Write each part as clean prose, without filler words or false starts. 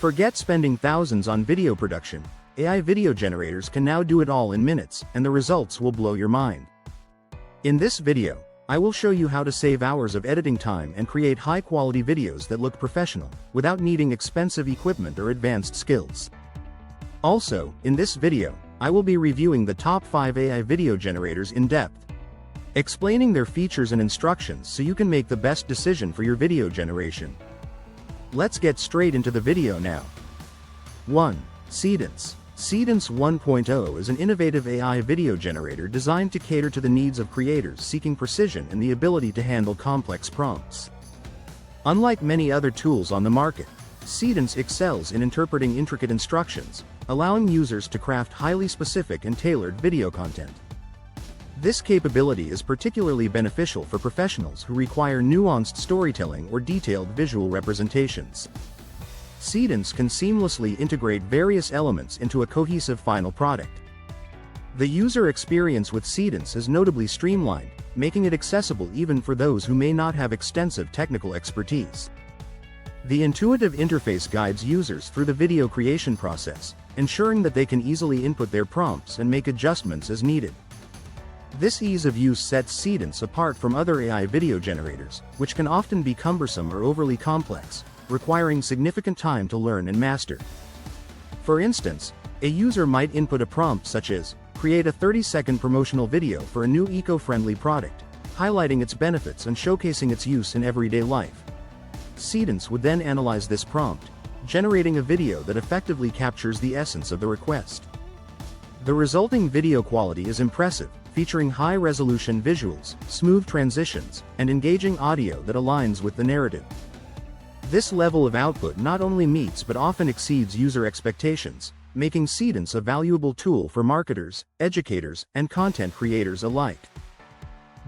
Forget spending thousands on video production. AI video generators can now do it all in minutes, and the results will blow your mind. In this video, I will show you how to save hours of editing time and create high-quality videos that look professional, without needing expensive equipment or advanced skills. Also, in this video, I will be reviewing the top 5 AI video generators in depth, explaining their features and instructions so you can make the best decision for your video generation. Let's get straight into the video now. 1. Seedance. Seedance 1.0 is an innovative AI video generator designed to cater to the needs of creators seeking precision and the ability to handle complex prompts. Unlike many other tools on the market, Seedance excels in interpreting intricate instructions, allowing users to craft highly specific and tailored video content. This capability is particularly beneficial for professionals who require nuanced storytelling or detailed visual representations. Seedance can seamlessly integrate various elements into a cohesive final product. The user experience with Seedance is notably streamlined, making it accessible even for those who may not have extensive technical expertise. The intuitive interface guides users through the video creation process, ensuring that they can easily input their prompts and make adjustments as needed. This ease of use sets Seedance apart from other AI video generators, which can often be cumbersome or overly complex, requiring significant time to learn and master. For instance, a user might input a prompt such as, "Create a 30-second promotional video for a new eco-friendly product," highlighting its benefits and showcasing its use in everyday life. Seedance would then analyze this prompt, generating a video that effectively captures the essence of the request. The resulting video quality is impressive, featuring high-resolution visuals, smooth transitions, and engaging audio that aligns with the narrative. This level of output not only meets but often exceeds user expectations, making Seedance a valuable tool for marketers, educators, and content creators alike.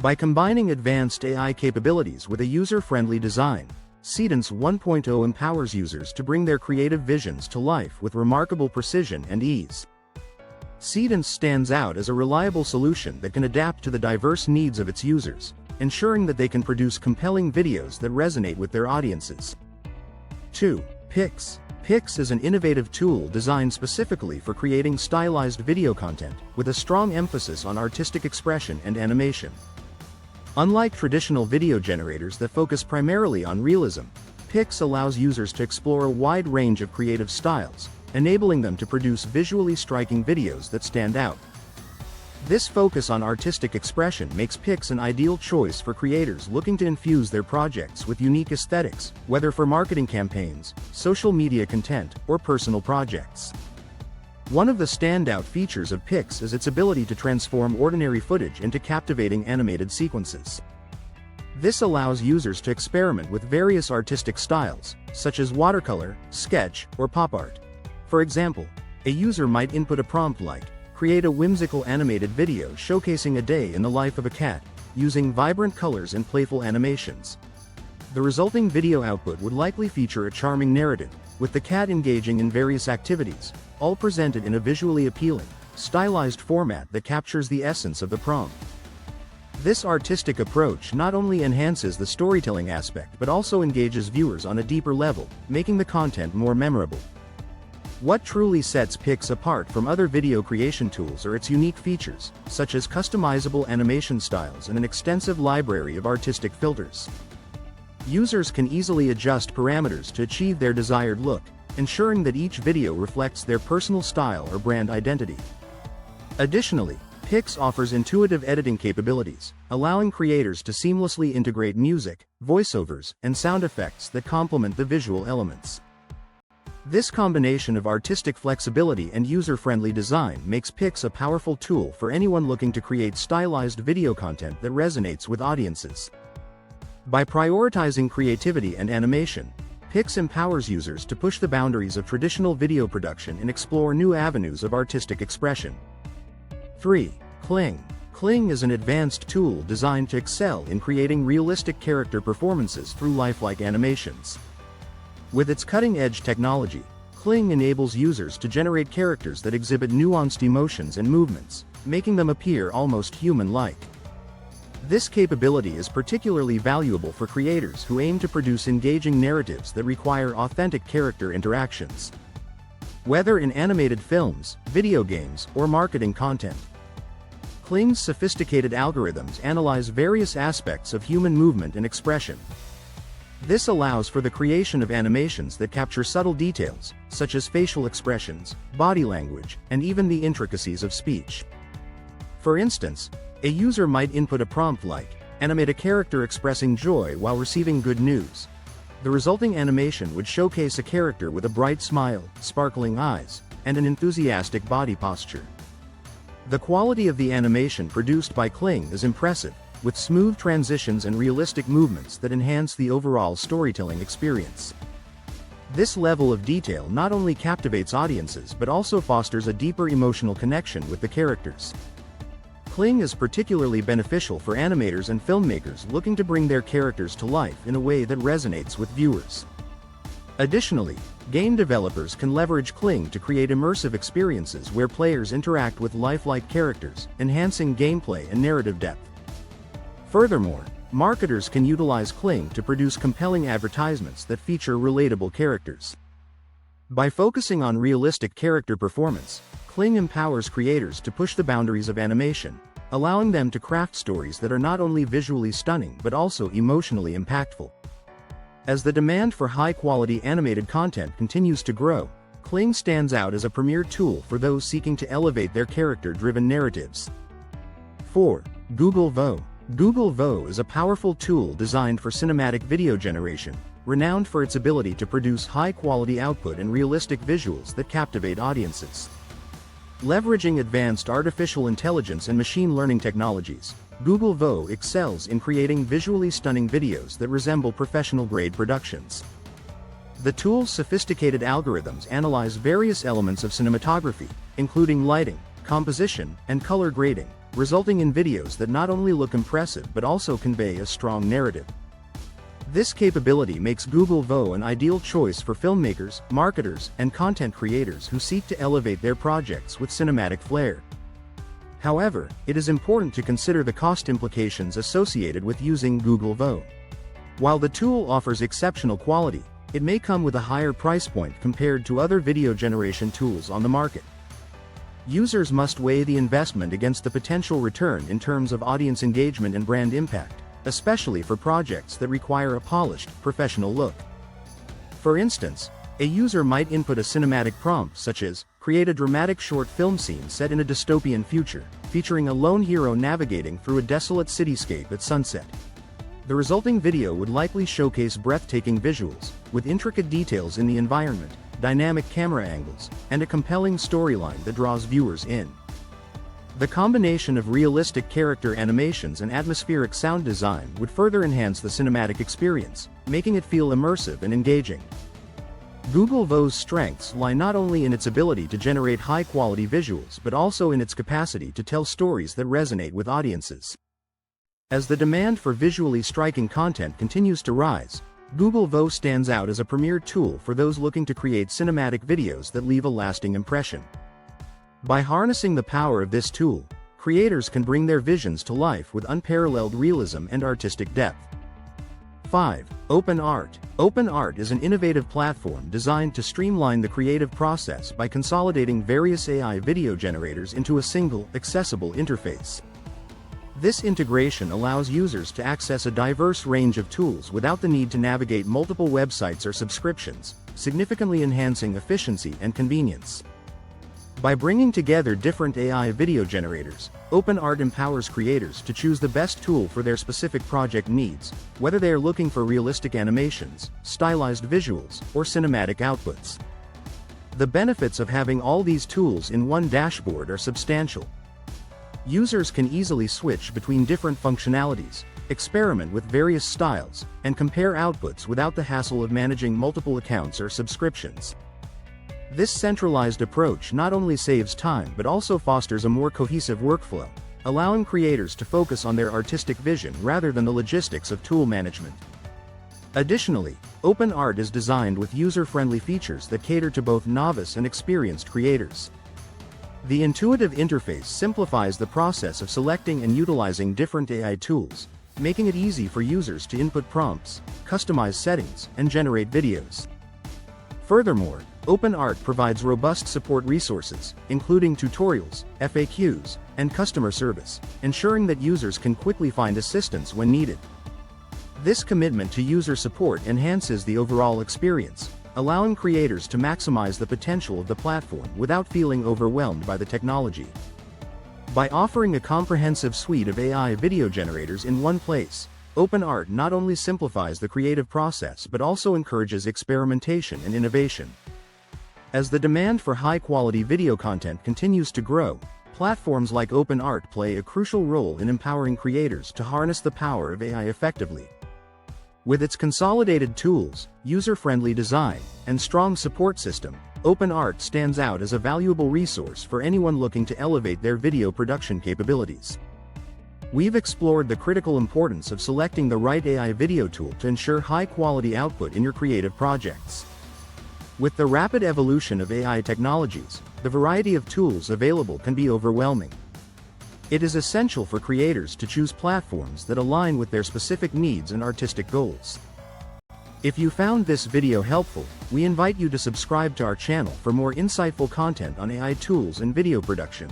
By combining advanced AI capabilities with a user-friendly design, Seedance 1.0 empowers users to bring their creative visions to life with remarkable precision and ease. Seedance stands out as a reliable solution that can adapt to the diverse needs of its users, ensuring that they can produce compelling videos that resonate with their audiences. 2. Pix. Pix is an innovative tool designed specifically for creating stylized video content, with a strong emphasis on artistic expression and animation. Unlike traditional video generators that focus primarily on realism, Pix allows users to explore a wide range of creative styles, enabling them to produce visually striking videos that stand out. This focus on artistic expression makes Pix an ideal choice for creators looking to infuse their projects with unique aesthetics, whether for marketing campaigns, social media content, or personal projects. One of the standout features of Pix is its ability to transform ordinary footage into captivating animated sequences. This allows users to experiment with various artistic styles, such as watercolor, sketch, or pop art. For example, a user might input a prompt like, "Create a whimsical animated video showcasing a day in the life of a cat," using vibrant colors and playful animations. The resulting video output would likely feature a charming narrative, with the cat engaging in various activities, all presented in a visually appealing, stylized format that captures the essence of the prompt. This artistic approach not only enhances the storytelling aspect but also engages viewers on a deeper level, making the content more memorable. What truly sets Pix apart from other video creation tools are its unique features, such as customizable animation styles and an extensive library of artistic filters. Users can easily adjust parameters to achieve their desired look, ensuring that each video reflects their personal style or brand identity. Additionally, Pix offers intuitive editing capabilities, allowing creators to seamlessly integrate music, voiceovers, and sound effects that complement the visual elements. This combination of artistic flexibility and user-friendly design makes Pix a powerful tool for anyone looking to create stylized video content that resonates with audiences. By prioritizing creativity and animation, Pix empowers users to push the boundaries of traditional video production and explore new avenues of artistic expression. 3. Kling. Kling is an advanced tool designed to excel in creating realistic character performances through lifelike animations. With its cutting-edge technology, Kling enables users to generate characters that exhibit nuanced emotions and movements, making them appear almost human-like. This capability is particularly valuable for creators who aim to produce engaging narratives that require authentic character interactions. Whether in animated films, video games, or marketing content, Kling's sophisticated algorithms analyze various aspects of human movement and expression. This allows for the creation of animations that capture subtle details, such as facial expressions, body language, and even the intricacies of speech. For instance, a user might input a prompt like, "Animate a character expressing joy while receiving good news." The resulting animation would showcase a character with a bright smile, sparkling eyes, and an enthusiastic body posture. The quality of the animation produced by Kling is impressive, with smooth transitions and realistic movements that enhance the overall storytelling experience. This level of detail not only captivates audiences but also fosters a deeper emotional connection with the characters. Kling is particularly beneficial for animators and filmmakers looking to bring their characters to life in a way that resonates with viewers. Additionally, game developers can leverage Kling to create immersive experiences where players interact with lifelike characters, enhancing gameplay and narrative depth. Furthermore, marketers can utilize Kling to produce compelling advertisements that feature relatable characters. By focusing on realistic character performance, Kling empowers creators to push the boundaries of animation, allowing them to craft stories that are not only visually stunning but also emotionally impactful. As the demand for high-quality animated content continues to grow, Kling stands out as a premier tool for those seeking to elevate their character-driven narratives. 4. Google Vo. Google Vo is a powerful tool designed for cinematic video generation, renowned for its ability to produce high-quality output and realistic visuals that captivate audiences. Leveraging advanced artificial intelligence and machine learning technologies, Google Vo excels in creating visually stunning videos that resemble professional-grade productions. The tool's sophisticated algorithms analyze various elements of cinematography, including lighting, composition, and color grading, resulting in videos that not only look impressive but also convey a strong narrative. This capability makes Google Vo an ideal choice for filmmakers, marketers, and content creators who seek to elevate their projects with cinematic flair. However, it is important to consider the cost implications associated with using Google Vo. While the tool offers exceptional quality, it may come with a higher price point compared to other video generation tools on the market. Users must weigh the investment against the potential return in terms of audience engagement and brand impact, especially for projects that require a polished, professional look. For instance, a user might input a cinematic prompt such as, "Create a dramatic short film scene set in a dystopian future, featuring a lone hero navigating through a desolate cityscape at sunset." The resulting video would likely showcase breathtaking visuals, with intricate details in the environment, dynamic camera angles, and a compelling storyline that draws viewers in. The combination of realistic character animations and atmospheric sound design would further enhance the cinematic experience, making it feel immersive and engaging. Google Vo's strengths lie not only in its ability to generate high-quality visuals but also in its capacity to tell stories that resonate with audiences. As the demand for visually striking content continues to rise, Google Vo stands out as a premier tool for those looking to create cinematic videos that leave a lasting impression. By harnessing the power of this tool, creators can bring their visions to life with unparalleled realism and artistic depth. 5. OpenArt. OpenArt is an innovative platform designed to streamline the creative process by consolidating various AI video generators into a single, accessible interface. This integration allows users to access a diverse range of tools without the need to navigate multiple websites or subscriptions, significantly enhancing efficiency and convenience. By bringing together different AI video generators, OpenArt empowers creators to choose the best tool for their specific project needs, whether they are looking for realistic animations, stylized visuals, or cinematic outputs. The benefits of having all these tools in one dashboard are substantial. Users can easily switch between different functionalities, experiment with various styles, and compare outputs without the hassle of managing multiple accounts or subscriptions. This centralized approach not only saves time but also fosters a more cohesive workflow, allowing creators to focus on their artistic vision rather than the logistics of tool management. Additionally, OpenArt is designed with user-friendly features that cater to both novice and experienced creators. The intuitive interface simplifies the process of selecting and utilizing different AI tools, making it easy for users to input prompts, customize settings, and generate videos. Furthermore, OpenArt provides robust support resources, including tutorials, FAQs, and customer service, ensuring that users can quickly find assistance when needed. This commitment to user support enhances the overall experience, allowing creators to maximize the potential of the platform without feeling overwhelmed by the technology. By offering a comprehensive suite of AI video generators in one place, OpenArt not only simplifies the creative process but also encourages experimentation and innovation. As the demand for high-quality video content continues to grow, platforms like OpenArt play a crucial role in empowering creators to harness the power of AI effectively. With its consolidated tools, user-friendly design, and strong support system, OpenArt stands out as a valuable resource for anyone looking to elevate their video production capabilities. We've explored the critical importance of selecting the right AI video tool to ensure high-quality output in your creative projects. With the rapid evolution of AI technologies, the variety of tools available can be overwhelming. It is essential for creators to choose platforms that align with their specific needs and artistic goals. If you found this video helpful, we invite you to subscribe to our channel for more insightful content on AI tools and video production.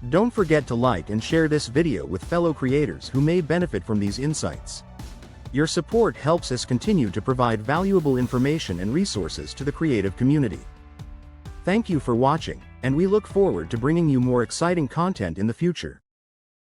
Don't forget to like and share this video with fellow creators who may benefit from these insights. Your support helps us continue to provide valuable information and resources to the creative community. Thank you for watching, and we look forward to bringing you more exciting content in the future.